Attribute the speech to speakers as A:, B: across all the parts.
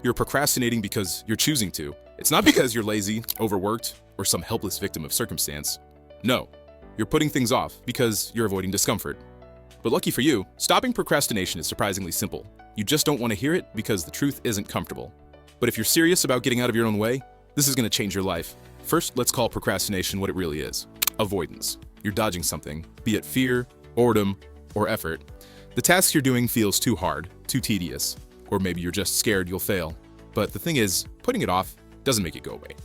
A: You're procrastinating because you're choosing to. It's not because you're lazy, overworked, or some helpless victim of circumstance. No, you're putting things off because you're avoiding discomfort. But lucky for you, stopping procrastination is surprisingly simple. You just don't want to hear it because the truth isn't comfortable. But if you're serious about getting out of your own way, this is going to change your life. First, let's call procrastination what it really is: avoidance. You're dodging something, be it fear, boredom, or effort. The task you're doing feels too hard, too tedious, or maybe you're just scared you'll fail. But the thing is, putting it off doesn't make it go away.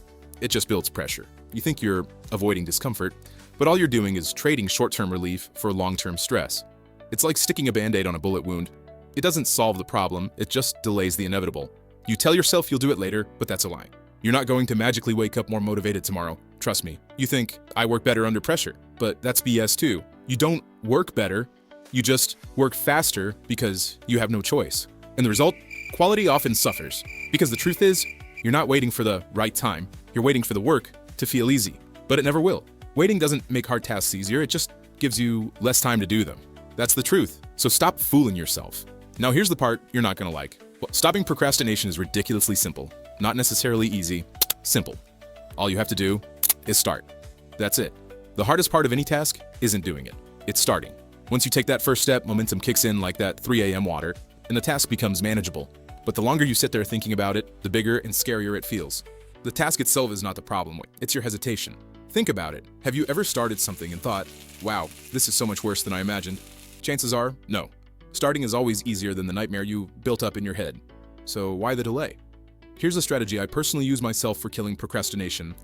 A: It just builds pressure. You think you're avoiding discomfort, but all you're doing is trading short-term relief for long-term stress. It's like sticking a band-aid on a bullet wound. It doesn't solve the problem, it just delays the inevitable. You tell yourself you'll do it later, but that's a lie. You're not going to magically wake up more motivated tomorrow. Trust me. You think, I work better under pressure, but that's BS too. You don't work better, you just work faster because you have no choice. And the result? Quality often suffers. Because the truth is, you're not waiting for the right time. You're waiting for the work to feel easy. But it never will. Waiting doesn't make hard tasks easier, it just gives you less time to do them. That's the truth. So stop fooling yourself. Now here's the part you're not gonna like. Well, stopping procrastination is ridiculously simple. Not necessarily easy, simple. All you have to do is start. That's it. The hardest part of any task isn't doing it. It's starting. Once you take that first step, momentum kicks in like that 3 a.m. water, and the task becomes manageable. But the longer you sit there thinking about it, the bigger and scarier it feels. The task itself is not the problem, it's your hesitation. Think about it. Have you ever started something and thought, wow, this is so much worse than I imagined? Chances are, no. Starting is always easier than the nightmare you built up in your head. So why the delay? Here's a strategy I personally use myself for killing procrastination.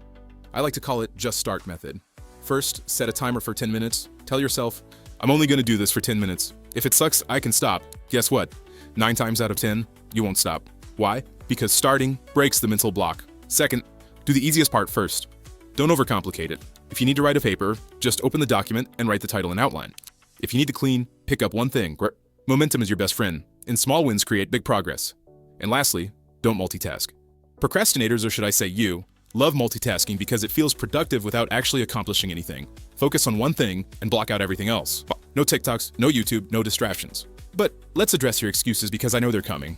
A: I like to call it just start method. First, set a timer for 10 minutes. Tell yourself, I'm only gonna do this for 10 minutes. If it sucks, I can stop. Guess what? 9 times out of 10, you won't stop. Why? Because starting breaks the mental block. Second, do the easiest part first. Don't overcomplicate it. If you need to write a paper, just open the document and write the title and outline. If you need to clean, pick up one thing. Momentum is your best friend, and small wins create big progress. And lastly, don't multitask. Procrastinators, or should I say you, love multitasking because it feels productive without actually accomplishing anything. Focus on one thing and block out everything else. No TikToks, no YouTube, no distractions. But let's address your excuses because I know they're coming.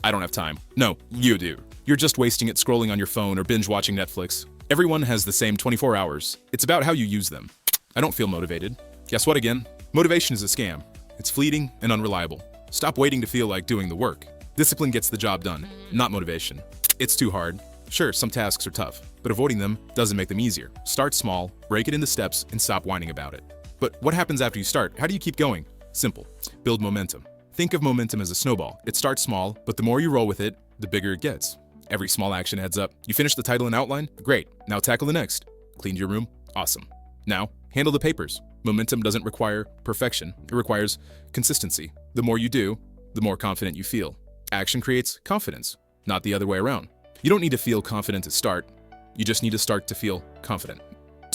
A: I don't have time. No, you do. You're just wasting it scrolling on your phone or binge watching Netflix. Everyone has the same 24 hours. It's about how you use them. I don't feel motivated. Guess what again? Motivation is a scam. It's fleeting and unreliable. Stop waiting to feel like doing the work. Discipline gets the job done, not motivation. It's too hard. Sure, some tasks are tough, but avoiding them doesn't make them easier. Start small, break it into steps, and stop whining about it. But what happens after you start? How do you keep going? Simple. Build momentum. Think of momentum as a snowball. It starts small, but the more you roll with it, the bigger it gets. Every small action adds up. You finish the title and outline? Great. Now tackle the next. Cleaned your room? Awesome. Now, handle the papers. Momentum doesn't require perfection. It requires consistency. The more you do, the more confident you feel. Action creates confidence, not the other way around. You don't need to feel confident to start. You just need to start to feel confident.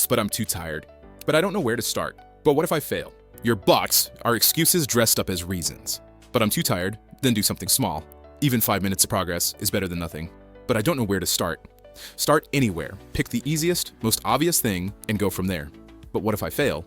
A: But I'm too tired. But I don't know where to start. But what if I fail? Your blocks are excuses dressed up as reasons. But I'm too tired, then do something small. Even 5 minutes of progress is better than nothing. But I don't know where to start. Start anywhere. Pick the easiest, most obvious thing and go from there. But what if I fail?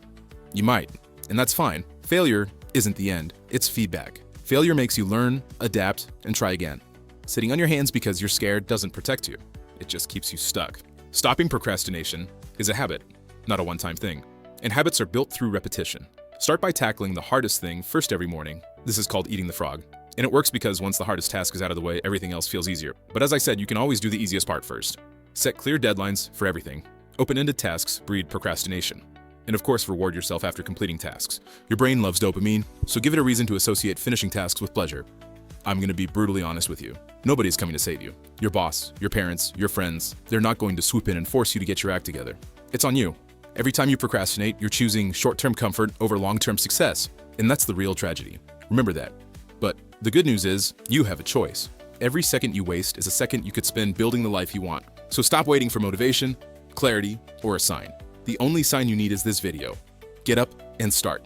A: You might, and that's fine. Failure isn't the end, it's feedback. Failure makes you learn, adapt, and try again. Sitting on your hands because you're scared doesn't protect you. It just keeps you stuck. Stopping procrastination is a habit, not a one-time thing. And habits are built through repetition. Start by tackling the hardest thing first every morning. This is called eating the frog. And it works because once the hardest task is out of the way, everything else feels easier. But as I said, you can always do the easiest part first. Set clear deadlines for everything. Open-ended tasks breed procrastination. And of course, reward yourself after completing tasks. Your brain loves dopamine, so give it a reason to associate finishing tasks with pleasure. I'm going to be brutally honest with you. Nobody's coming to save you. Your boss, your parents, your friends, they're not going to swoop in and force you to get your act together. It's on you. Every time you procrastinate, you're choosing short-term comfort over long-term success. And that's the real tragedy. Remember that. But the good news is, you have a choice. Every second you waste is a second you could spend building the life you want. So stop waiting for motivation, clarity, or a sign. The only sign you need is this video. Get up and start.